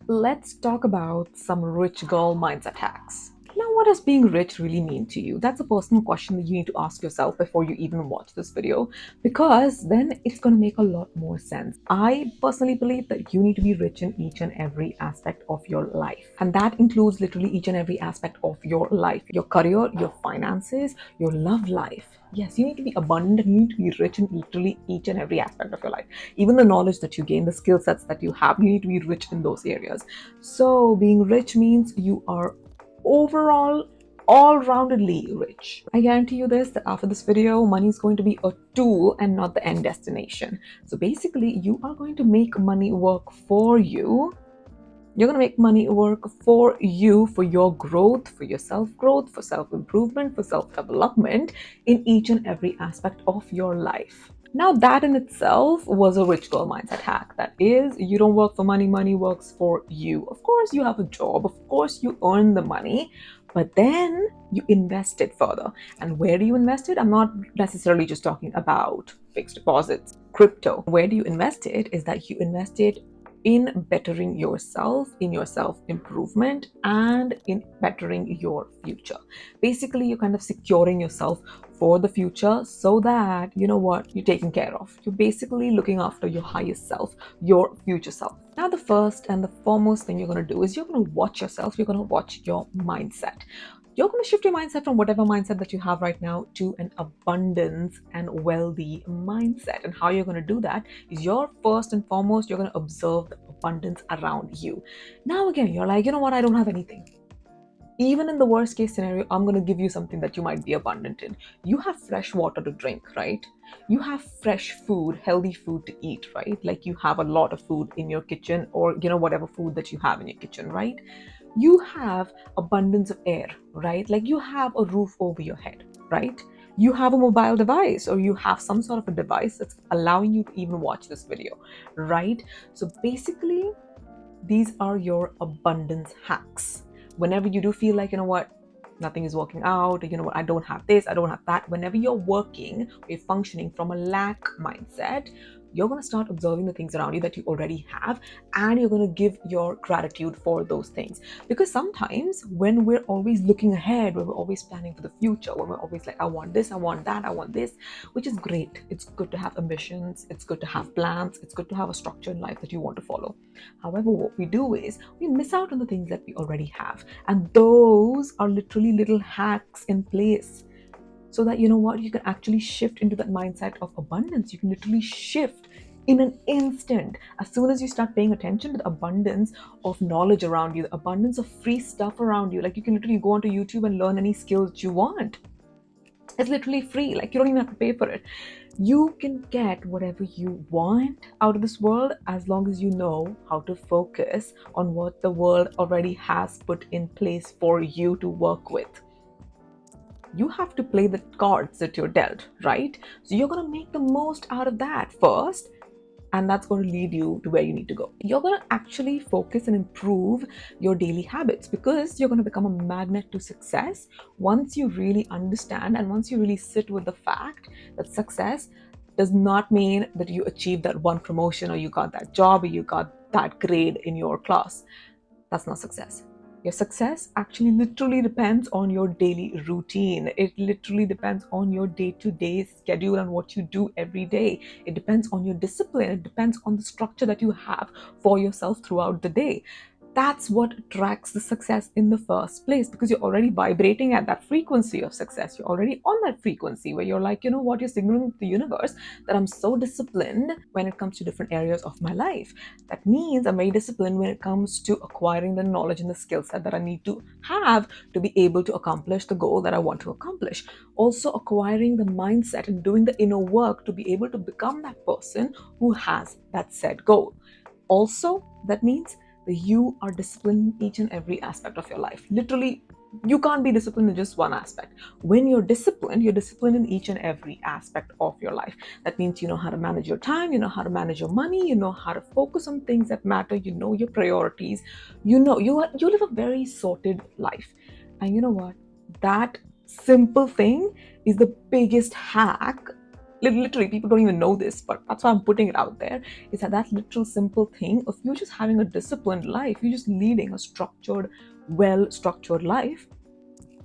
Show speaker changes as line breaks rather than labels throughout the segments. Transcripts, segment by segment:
Let's talk about some rich girl mindset hacks. Now, what does being rich really mean to you? That's a personal question that you need to ask yourself before you even watch this video, because then it's going to make a lot more sense. I personally believe that you need to be rich in each and every aspect of your life. And that includes literally each and every aspect of your life, your career, your finances, your love life. Yes, you need to be abundant and you need to be rich in literally each and every aspect of your life. Even the knowledge that you gain, the skill sets that you have, you need to be rich in those areas. So, being rich means you are overall all-roundedly rich. I guarantee you this, that after this video, money is going to be a tool and not the end destination. So basically, you are going to make money work for you. You're going to make money work for you, for your growth, for your self-growth, for self-improvement, for self-development in each and every aspect of your life. Now, that in itself was a rich girl mindset hack. That is, you don't work for money, money works for you. Of course, you have a job, of course, you earn the money, but then you invest it further. And where do you invest it? I'm not necessarily just talking about fixed deposits, crypto. Where do you invest it is that you invest it in bettering yourself, in your self improvement, and in bettering your future. Basically, you're kind of securing yourself for the future so that you know what you're taken care of. You're basically looking after your highest self, your future self. Now, the first and the foremost thing you're going to do is you're going to watch yourself, you're going to watch your mindset. You're going to shift your mindset from whatever mindset that you have right now to an abundance and wealthy mindset. And how you're going to do that is you're first and foremost, you're going to observe the abundance around you. Now, again, you're like, you know what, I don't have anything. Even in the worst case scenario, I'm going to give you something that you might be abundant in. You have fresh water to drink, right? You have fresh food, healthy food to eat, right? Like you have a lot of food in your kitchen, or whatever food that you have in your kitchen, right? You have abundance of air, right? Like you have a roof over your head, right? You have a mobile device, or you have some sort of a device that's allowing you to even watch this video, right? So basically, these are your abundance hacks. Whenever you do feel like, you know what, nothing is working out, you know what, I don't have this, I don't have that, whenever you're working, you're functioning from a lack mindset, you're going to start observing the things around you that you already have, and you're going to give your gratitude for those things. Because sometimes when we're always looking ahead, when we're always planning for the future, when we're always like, I want this, I want that, I want this, which is great. It's good to have ambitions, it's good to have plans, it's good to have a structure in life that you want to follow. However, what we do is we miss out on the things that we already have. And those are literally little hacks in place so that you know what, you can actually shift into that mindset of abundance. You can literally shift in an instant as soon as you start paying attention to the abundance of knowledge around you, the abundance of free stuff around you. Like you can literally go onto YouTube and learn any skills that you want. It's literally free. Like you don't even have to pay for it. You can get whatever you want out of this world as long as you know how to focus on what the world already has put in place for you to work with. You have to play the cards that you're dealt, right? So you're going to make the most out of that first, and that's going to lead you to where you need to go. You're going to actually focus and improve your daily habits, because you're going to become a magnet to success once you really understand and once you really sit with the fact that success does not mean that you achieved that one promotion, or you got that job, or you got that grade in your class. That's not success. Your success actually literally depends on your daily routine. It literally depends on your day-to-day schedule and what you do every day. It depends on your discipline. It depends on the structure that you have for yourself throughout the day. That's what attracts the success in the first place, because you're already vibrating at that frequency of success. You're already on that frequency where you're like, you know what, you're signaling to the universe that I'm so disciplined when it comes to different areas of my life. That means I'm very disciplined when it comes to acquiring the knowledge and the skill set that I need to have to be able to accomplish the goal that I want to accomplish. Also, acquiring the mindset and doing the inner work to be able to become that person who has that said goal. Also, that means that you are disciplined in each and every aspect of your life. Literally, you can't be disciplined in just one aspect. When you're disciplined in each and every aspect of your life. That means you know how to manage your time, you know how to manage your money, you know how to focus on things that matter, you know your priorities, you know you live a very sorted life. And you know what? That simple thing is the biggest hack Literally, people don't even know this, but that's why I'm putting it out there, is that literal simple thing of you just having a disciplined life, you just leading a structured, well-structured life,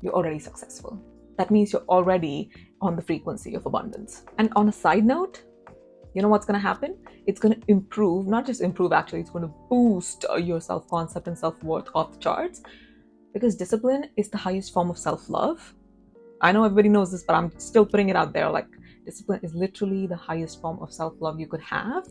you're already successful. That means you're already on the frequency of abundance. And on a side note, you know what's going to happen? It's going to improve, not just improve, actually, it's going to boost your self-concept and self-worth off the charts, because discipline is the highest form of self-love. I know everybody knows this, but I'm still putting it out there. Like, discipline is literally the highest form of self-love you could have.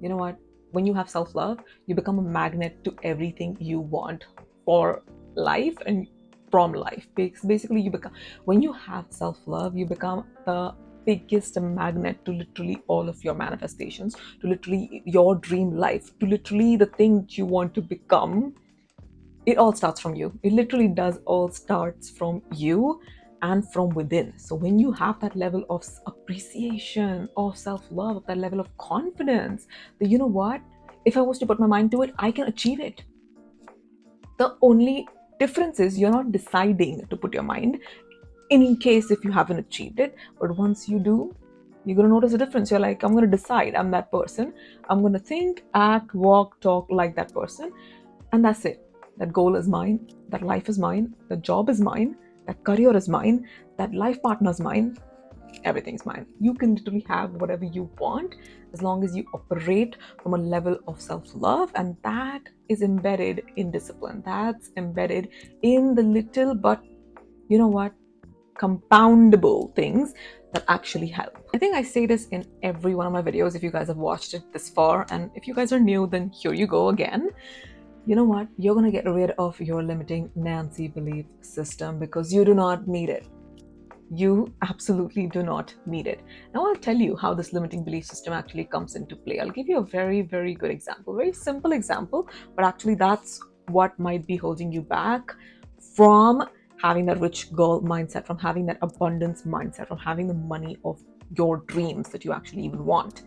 You know what? When you have self-love, you become a magnet to everything you want for life and from life. Basically, you become, when you have self-love, you become the biggest magnet to literally all of your manifestations, to literally your dream life, to literally the thing that you want to become. It all starts from you. It literally does all starts from you and from within. So when you have that level of appreciation, of self-love, that level of confidence, that you know what, if I was to put my mind to it, I can achieve it. The only difference is you're not deciding to put your mind in case if you haven't achieved it, but once you do, you're going to notice a difference. You're like, I'm going to decide I'm that person. I'm going to think, act, walk, talk like that person, and that's it. That goal is mine, that life is mine, the job is mine, that career is mine, that life partner is mine, everything's mine. You can literally have whatever you want as long as you operate from a level of self-love, and that is embedded in discipline. That's embedded in the little, but you know what, compoundable things that actually help. I think I say this in every one of my videos if you guys have watched it this far, and if you guys are new, then here you go again. You know what? You're going to get rid of your limiting Nancy belief system because you do not need it. You absolutely do not need it. Now I'll tell you how this limiting belief system actually comes into play. I'll give you a very, very good example, very simple example, but actually that's what might be holding you back from having that rich girl mindset, from having that abundance mindset, from having the money of your dreams that you actually even want,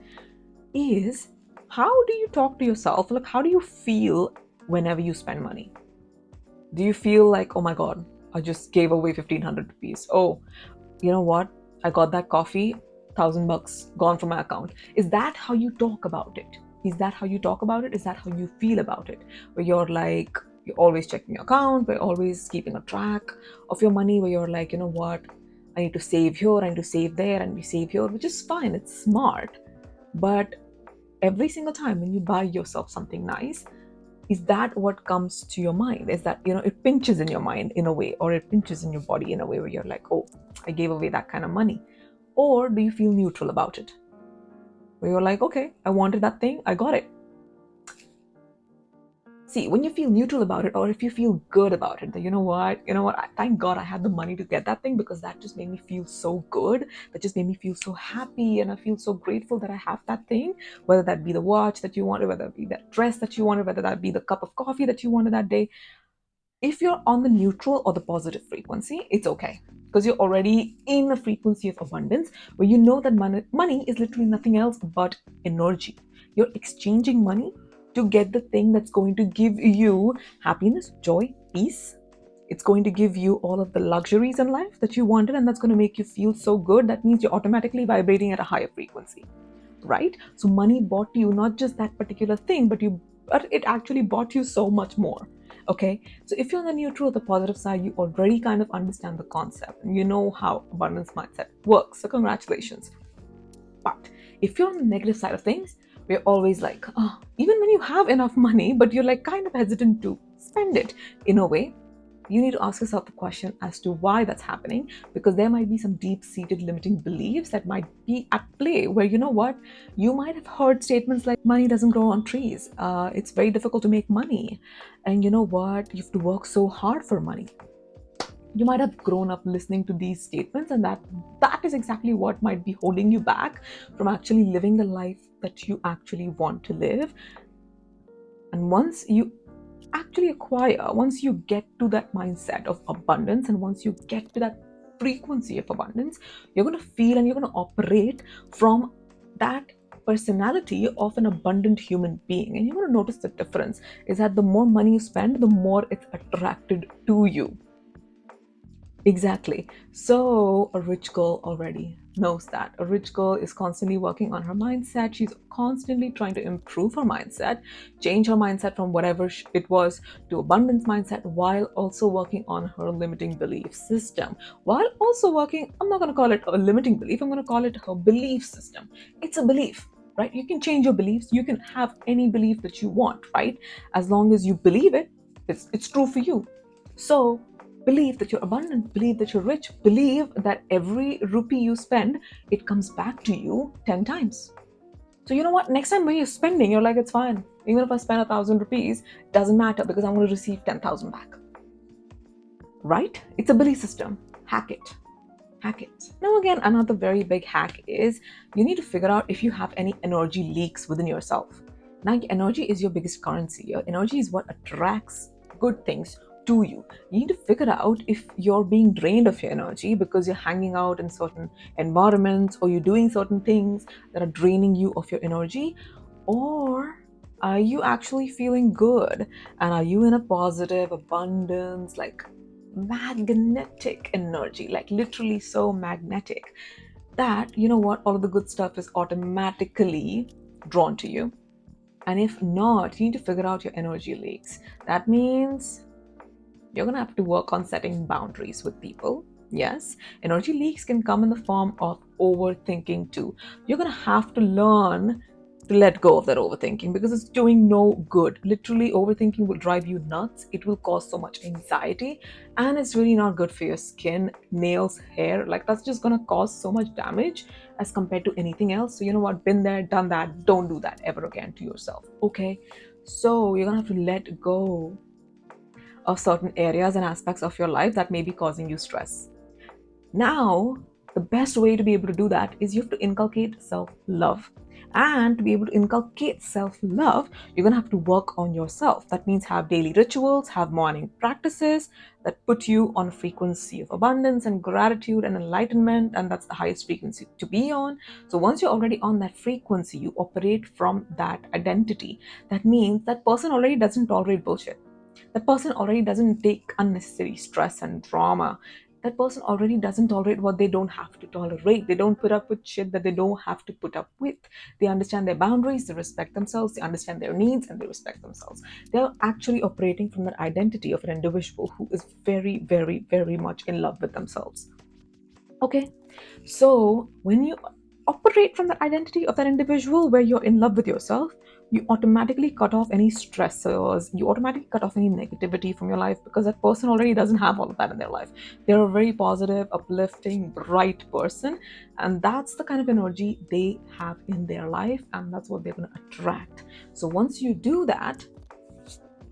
is how do you talk to yourself? Like, how do you feel whenever you spend money? Do you feel like, oh my God, I just gave away 1,500 rupees. Oh, you know what? I got that coffee, $1,000 gone from my account. Is that how you talk about it? Is that how you talk about it? Is that how you feel about it? Where you're like, you're always checking your account, where you're always keeping a track of your money, where you're like, you know what? I need to save here, I need to save there, and we save here, which is fine. It's smart. But every single time when you buy yourself something nice, is that what comes to your mind? Is that, you know, it pinches in your mind in a way, or it pinches in your body in a way where you're like, oh, I gave away that kind of money? Or do you feel neutral about it, where you're like, okay, I wanted that thing, I got it? See, when you feel neutral about it, or if you feel good about it, that thank God I had the money to get that thing, because that just made me feel so good, that just made me feel so happy, and I feel so grateful that I have that thing, whether that be the watch that you wanted, whether it be that dress that you wanted, whether that be the cup of coffee that you wanted that day. If you're on the neutral or the positive frequency, it's okay, because you're already in a frequency of abundance where you know that money is literally nothing else but energy. You're exchanging money to get the thing that's going to give you happiness, joy, peace. It's going to give you all of the luxuries in life that you wanted, and that's going to make you feel so good. That means you're automatically vibrating at a higher frequency, right? So money bought you not just that particular thing, but it actually bought you so much more. Okay, so if you're on the neutral, the positive side, you already kind of understand the concept and you know how abundance mindset works. So congratulations. But if you're on the negative side of things, we're always like, oh, even when you have enough money, but you're like kind of hesitant to spend it in a way, you need to ask yourself the question as to why that's happening, because there might be some deep-seated limiting beliefs that might be at play, where, you know what, you might have heard statements like, money doesn't grow on trees, it's very difficult to make money, and you know what, you have to work so hard for money. You might have grown up listening to these statements, and that is exactly what might be holding you back from actually living the life that you actually want to live. And once you actually acquire, once you get to that mindset of abundance, and once you get to that frequency of abundance, you're going to feel and you're going to operate from that personality of an abundant human being. And you're going to notice the difference is that the more money you spend, the more it's attracted to you. Exactly. So, a rich girl already knows that. A rich girl is constantly working on her mindset. She's constantly trying to improve her mindset, change her mindset from whatever it was to abundance mindset, while also working on her limiting belief system. While also working, I'm not going to call it a limiting belief, I'm going to call it her belief system. It's a belief, right? You can change your beliefs. You can have any belief that you want, right? As long as you believe it, it's true for you. So, believe that you're abundant, believe that you're rich, believe that every rupee you spend, it comes back to you 10 times. So, you know what? Next time when you're spending, you're like, it's fine. Even if I spend 1,000 rupees, doesn't matter because I'm going to receive 10,000 back. Right? It's a belief system. Hack it. Hack it. Now, again, another very big hack is you need to figure out if you have any energy leaks within yourself. Now, your energy is your biggest currency. Your energy is what attracts good things to you. You need to figure out if you're being drained of your energy because you're hanging out in certain environments or you're doing certain things that are draining you of your energy, or are you actually feeling good and are you in a positive abundance, like magnetic energy, like literally so magnetic that you know what, all of the good stuff is automatically drawn to you. And if not, you need to figure out your energy leaks. That means you're going to have to work on setting boundaries with people. Yes, energy leaks can come in the form of overthinking too. You're going to have to learn to let go of that overthinking because it's doing no good. Literally, overthinking will drive you nuts. It will cause so much anxiety and it's really not good for your skin, nails, hair. Like, that's just going to cause so much damage as compared to anything else. So, you know what? Been there, done that. Don't do that ever again to yourself. Okay. So, you're going to have to let go of certain areas and aspects of your life that may be causing you stress. Now, the best way to be able to do that is you have to inculcate self love. And to be able to inculcate self love, you're going to have to work on yourself. That means have daily rituals, have morning practices that put you on a frequency of abundance and gratitude and enlightenment. And that's the highest frequency to be on. So once you're already on that frequency, you operate from that identity. That means that person already doesn't tolerate bullshit. That person already doesn't take unnecessary stress and drama. That person already doesn't tolerate what they don't have to tolerate. They don't put up with shit that they don't have to put up with. They understand their boundaries, they respect themselves, they understand their needs, and they respect themselves. They're actually operating from that identity of an individual who is very, very, very much in love with themselves. Okay, so when you operate from the identity of that individual where you're in love with yourself, you automatically cut off any stressors, you automatically cut off any negativity from your life because that person already doesn't have all of that in their life. They're a very positive, uplifting, bright person, and that's the kind of energy they have in their life, and that's what they're going to attract. So once you do that,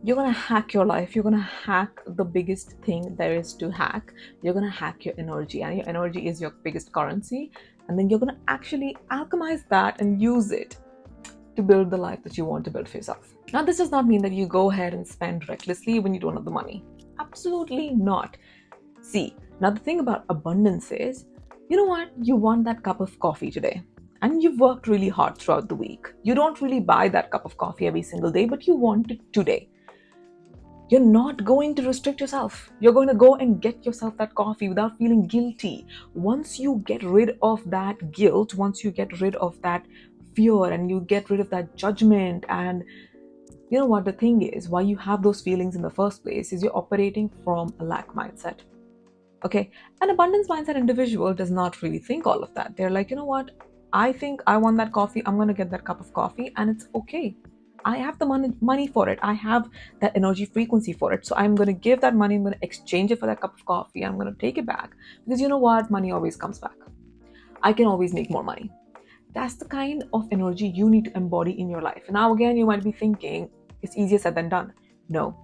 you're going to hack your life. You're going to hack the biggest thing there is to hack. You're going to hack your energy, and your energy is your biggest currency. And then you're going to actually alchemize that and use it to build the life that you want to build for yourself. Now, this does not mean that you go ahead and spend recklessly when you don't have the money. Absolutely not. See, now the thing about abundance is, you know what? You want that cup of coffee today. And you've worked really hard throughout the week. You don't really buy that cup of coffee every single day, but you want it today. You're not going to restrict yourself. You're going to go and get yourself that coffee without feeling guilty. Once you get rid of that guilt, once you get rid of that fear and you get rid of that judgment, and you know what the thing is, why you have those feelings in the first place is you're operating from a lack mindset. Okay, an abundance mindset individual does not really think all of that. They're like, you know what? I think I want that coffee. I'm going to get that cup of coffee, and it's okay. I have the money for it. I have that energy frequency for it. So I'm going to give that money. I'm going to exchange it for that cup of coffee. I'm going to take it back because you know what? Money always comes back. I can always make more money. That's the kind of energy you need to embody in your life. Now, again, you might be thinking it's easier said than done. No,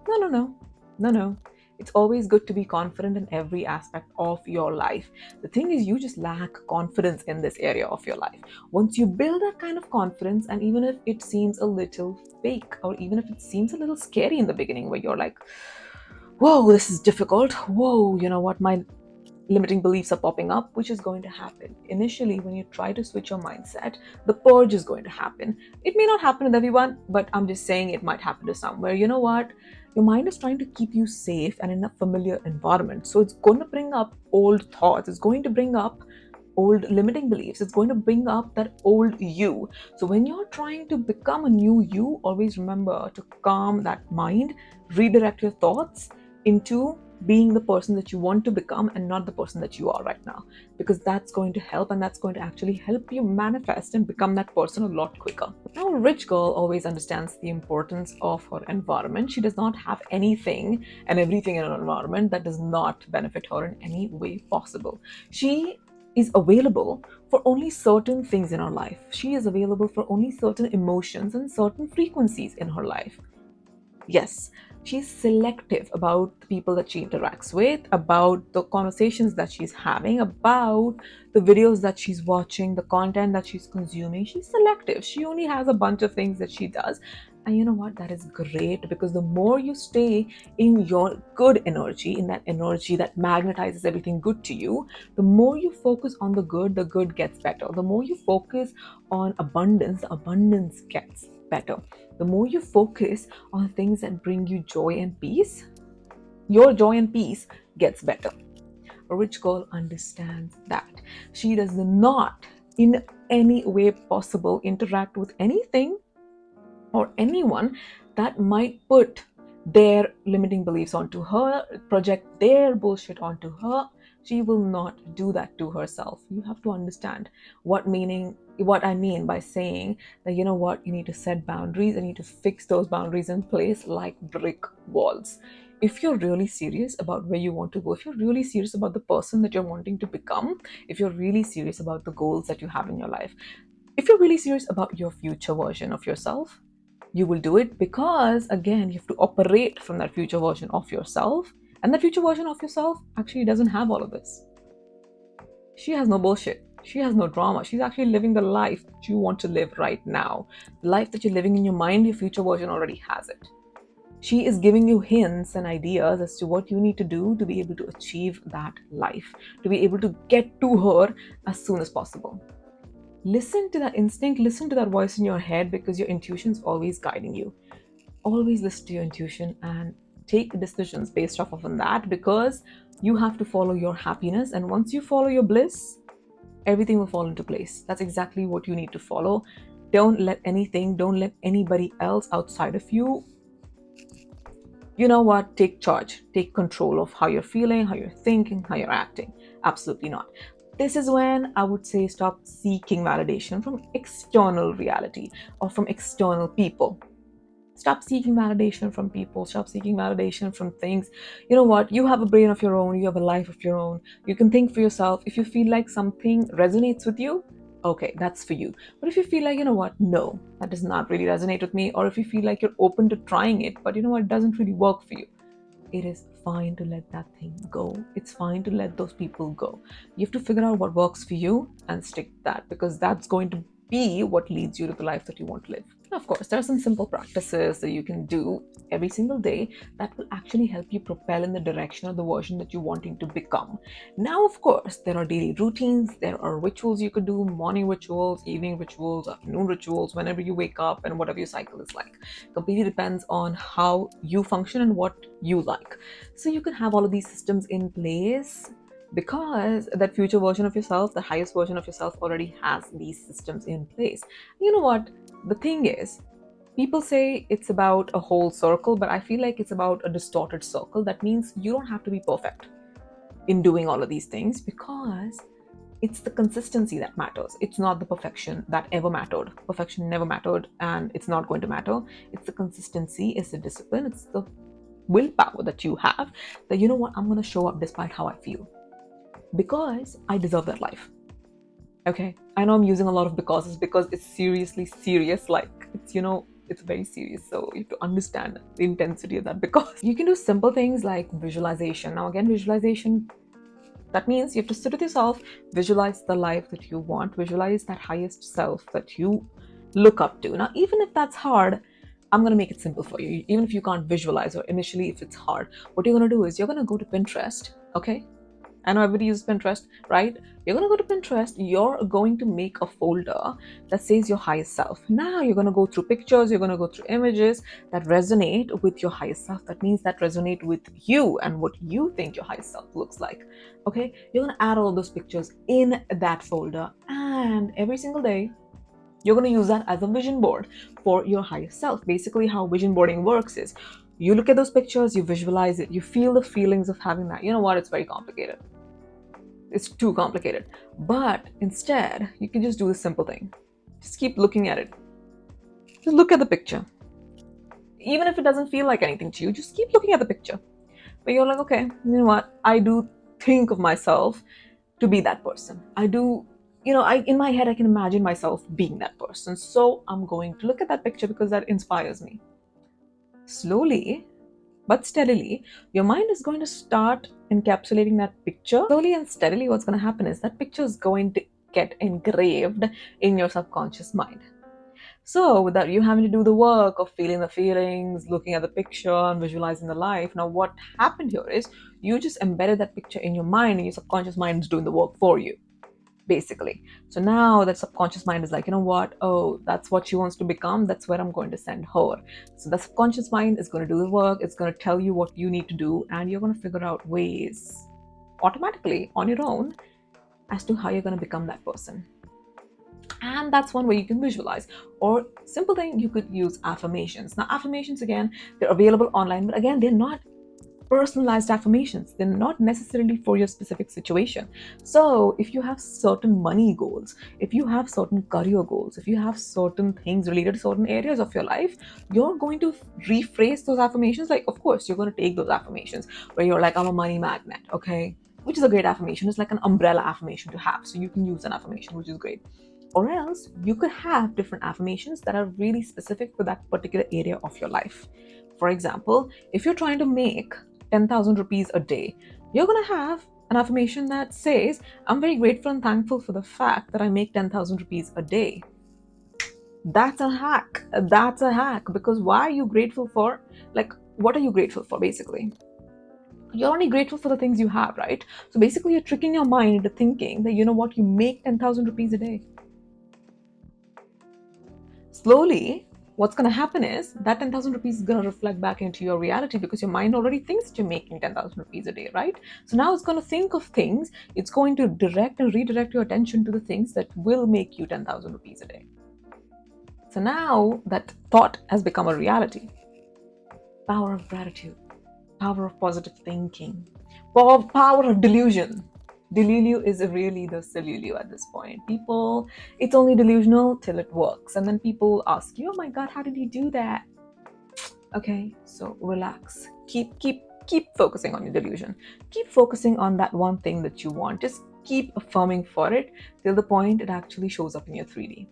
no, no, no, no, no. It's always good to be confident in every aspect of your life. The thing is, you just lack confidence in this area of your life. Once you build that kind of confidence, and even if it seems a little fake, or even if it seems a little scary in the beginning, where you're like, whoa, this is difficult. Whoa, you know what? My limiting beliefs are popping up, which is going to happen. Initially, when you try to switch your mindset, the purge is going to happen. It may not happen with everyone, but I'm just saying it might happen to some, where you know what? Your mind is trying to keep you safe and in a familiar environment. So it's going to bring up old thoughts. It's going to bring up old limiting beliefs. It's going to bring up that old you. So when you're trying to become a new you, always remember to calm that mind, redirect your thoughts into being the person that you want to become and not the person that you are right now, because that's going to help, and that's going to actually help you manifest and become that person a lot quicker. Now, a rich girl always understands the importance of her environment. She does not have anything and everything in her environment that does not benefit her in any way possible. She is available for only certain things in her life. She is available for only certain emotions and certain frequencies in her life. Yes, she's selective about the people that she interacts with, about the conversations that she's having, about the videos that she's watching, the content that she's consuming. She's selective. She only has a bunch of things that she does. And you know what? That is great, because the more you stay in your good energy, in that energy that magnetizes everything good to you, the more you focus on the good gets better. The more you focus on abundance, the abundance gets better. The more you focus on things that bring you joy and peace, your joy and peace gets better. A rich girl understands that. She does not, in any way possible, interact with anything or anyone that might put their limiting beliefs onto her, project their bullshit onto her. She will not do that to herself. You have to understand what I mean by saying that, you know what, you need to set boundaries and you need to fix those boundaries in place like brick walls. If you're really serious about where you want to go, if you're really serious about the person that you're wanting to become, if you're really serious about the goals that you have in your life, if you're really serious about your future version of yourself, you will do it, because again, you have to operate from that future version of yourself. And that future version of yourself actually doesn't have all of this. She has no bullshit. She has no drama. She's actually living the life that you want to live right now. The life that you're living in your mind, your future version already has it. She is giving you hints and ideas as to what you need to do to be able to achieve that life, to be able to get to her as soon as possible. Listen to that instinct, listen to that voice in your head, because your intuition is always guiding you. Always listen to your intuition and take decisions based off of that, because you have to follow your happiness. And once you follow your bliss, everything will fall into place. That's exactly what you need to follow. Don't let anybody else outside of you, you know what, take charge, take control of how you're feeling, how you're thinking, how you're acting. Absolutely not. This is when I would say stop seeking validation from external reality or from external people. Stop seeking validation from people. Stop seeking validation from things. You know what? You have a brain of your own. You have a life of your own. You can think for yourself. If you feel like something resonates with you, okay, that's for you. But if you feel like, you know what, no, that does not really resonate with me, or if you feel like you're open to trying it, but you know what, it doesn't really work for you, it is fine to let that thing go. It's fine to let those people go. You have to figure out what works for you and stick to that, because that's going to be what leads you to the life that you want to live. Now, of course, there are some simple practices that you can do every single day that will actually help you propel in the direction of the version that you're wanting to become. Now, of course, there are daily routines, there are rituals you could do, morning rituals, evening rituals, afternoon rituals, whenever you wake up and whatever your cycle is like. Completely depends on how you function and what you like. So you can have all of these systems in place, because that future version of yourself, the highest version of yourself, already has these systems in place. You know what? The thing is, people say it's about a whole circle, but I feel like it's about a distorted circle. That means you don't have to be perfect in doing all of these things, because it's the consistency that matters. It's not the perfection that ever mattered. Perfection never mattered, and it's not going to matter. It's the consistency, it's the discipline, it's the willpower that you have, that you know what, I'm going to show up despite how I feel, because I deserve that life. Okay, I know I'm using a lot of becauses, because it's seriously serious. Like, it's, you know, it's very serious, so you have to understand the intensity of that. Because you can do simple things like visualization. Now again, visualization, that means you have to sit with yourself, visualize the life that you want, visualize that highest self that you look up to. Now, even if that's hard, I'm going to make it simple for you. Even if you can't visualize, or initially if it's hard, what you're going to do is you're going to go to Pinterest, okay? I know everybody uses Pinterest, right? You're going to go to Pinterest. You're going to make a folder that says your highest self. Now you're going to go through pictures. You're going to go through images that resonate with your highest self. That means that resonate with you and what you think your highest self looks like. Okay? You're going to add all those pictures in that folder. And every single day, you're going to use that as a vision board for your highest self. Basically, how vision boarding works is you look at those pictures, you visualize it, you feel the feelings of having that. You know what? It's very complicated. It's too complicated. But instead, you can just do the simple thing. Just keep looking at it. Just look at the picture. Even if it doesn't feel like anything to you, just keep looking at the picture. But you're like, okay, you know what? I do think of myself to be that person. I do, in my head, I can imagine myself being that person. So I'm going to look at that picture because that inspires me. Slowly, but steadily, your mind is going to start encapsulating that picture. Slowly and steadily, what's going to happen is that picture is going to get engraved in your subconscious mind. So, without you having to do the work of feeling the feelings, looking at the picture, and visualizing the life, now what happened here is you just embedded that picture in your mind, and your subconscious mind is doing the work for you, basically. So now that subconscious mind is like, you know what? Oh, that's what she wants to become. That's where I'm going to send her. So the subconscious mind is going to do the work. It's going to tell you what you need to do, and you're going to figure out ways automatically on your own as to how you're going to become that person. And that's one way you can visualize. Or simple thing, you could use affirmations. Now affirmations, again, they're available online, but again, they're not personalized affirmations. They're not necessarily for your specific situation. So if you have certain money goals, if you have certain career goals, if you have certain things related to certain areas of your life, you're going to rephrase those affirmations. Like, of course, you're going to take those affirmations where you're like, I'm a money magnet, okay? Which is a great affirmation. It's like an umbrella affirmation to have. So you can use an affirmation, which is great. Or else you could have different affirmations that are really specific for that particular area of your life. For example, if you're trying to make 10,000 rupees a day, you're going to have an affirmation that says, I'm very grateful and thankful for the fact that I make 10,000 rupees a day. That's a hack. That's a hack. Because why are you grateful for? Like, what are you grateful for, basically? You're only grateful for the things you have, right? So basically, you're tricking your mind into thinking that, you know what, you make 10,000 rupees a day. Slowly, what's going to happen is that 10,000 rupees is going to reflect back into your reality because your mind already thinks that you're making 10,000 rupees a day, right? So now it's going to think of things, it's going to direct and redirect your attention to the things that will make you 10,000 rupees a day. So now that thought has become a reality. Power of gratitude, power of positive thinking, power of delusion. Delulu is really the selulu at this point. People, it's only delusional till it works. And then people ask you, oh my God, how did you do that? Okay, so relax. Keep focusing on your delusion. Keep focusing on that one thing that you want. Just keep affirming for it till the point it actually shows up in your 3D.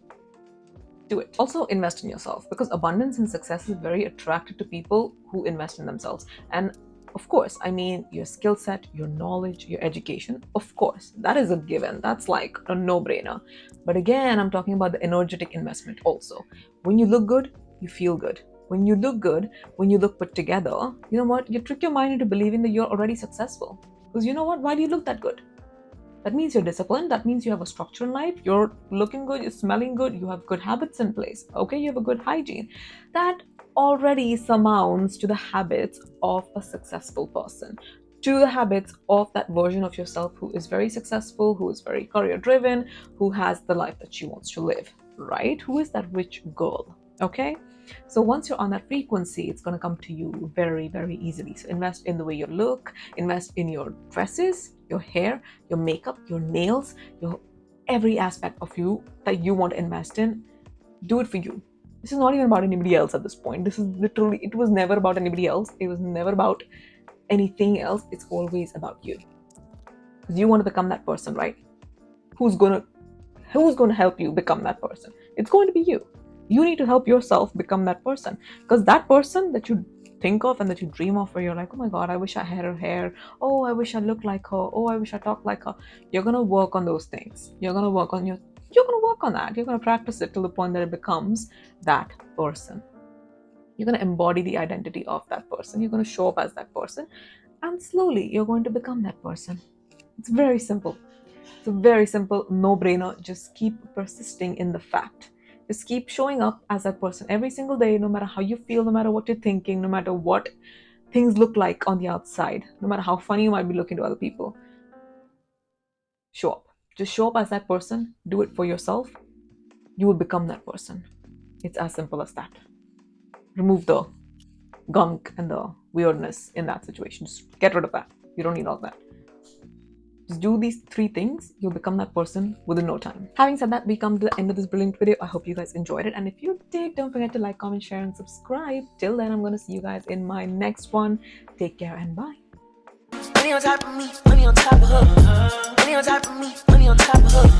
Do it. Also, invest in yourself because abundance and success is very attractive to people who invest in themselves. And of course, I mean your skill set, your knowledge, your education. Of course, that is a given. That's like a no-brainer. But again, I'm talking about the energetic investment also. When you look good, you feel good. When you look good, when you look put together, you know what? You trick your mind into believing that you're already successful. Because you know what? Why do you look that good? That means you're disciplined. That means you have a structure in life. You're looking good, you're smelling good, you have good habits in place. Okay, you have a good hygiene. That already surmounts to the habits of a successful person, to the habits of that version of yourself who is very successful, who is very career driven, who has the life that she wants to live, right? Who is that rich girl? Okay. So once you're on that frequency, it's going to come to you very, very easily. So invest in the way you look, invest in your dresses, your hair, your makeup, your nails, your every aspect of you that you want to invest in. Do it for you. This is not even about anybody else at this point. This is literally, it was never about anybody else. It was never about anything else. It's always about you. Because you want to become that person, right? Who's gonna help you become that person? It's going to be you. You need to help yourself become that person. Because that person that you think of and that you dream of, where you're like, oh my God, I wish I had her hair. Oh, I wish I looked like her. Oh, I wish I talked like her. You're gonna work on those things. You're gonna work on that. You're gonna practice it to the point that it becomes that person. You're gonna embody the identity of that person. You're gonna show up as that person. And slowly you're going to become that person. It's very simple. It's a very simple no-brainer. Just keep persisting in the fact. Just keep showing up as that person every single day, no matter how you feel, no matter what you're thinking, no matter what things look like on the outside, no matter how funny you might be looking to other people. Show up. Just show up as that person. Do it for yourself. You will become that person. It's as simple as that. Remove the gunk and the weirdness in that situation. Just get rid of that. You don't need all that. Just do these 3 things, you'll become that person within no time. Having said that, we come to the end of this brilliant video. I hope you guys enjoyed it. And if you did, don't forget to like, comment, share, and subscribe. Till then, I'm going to see you guys in my next one. Take care and bye. Money on top of me, money on top of her. Money on top of me, money on top of her.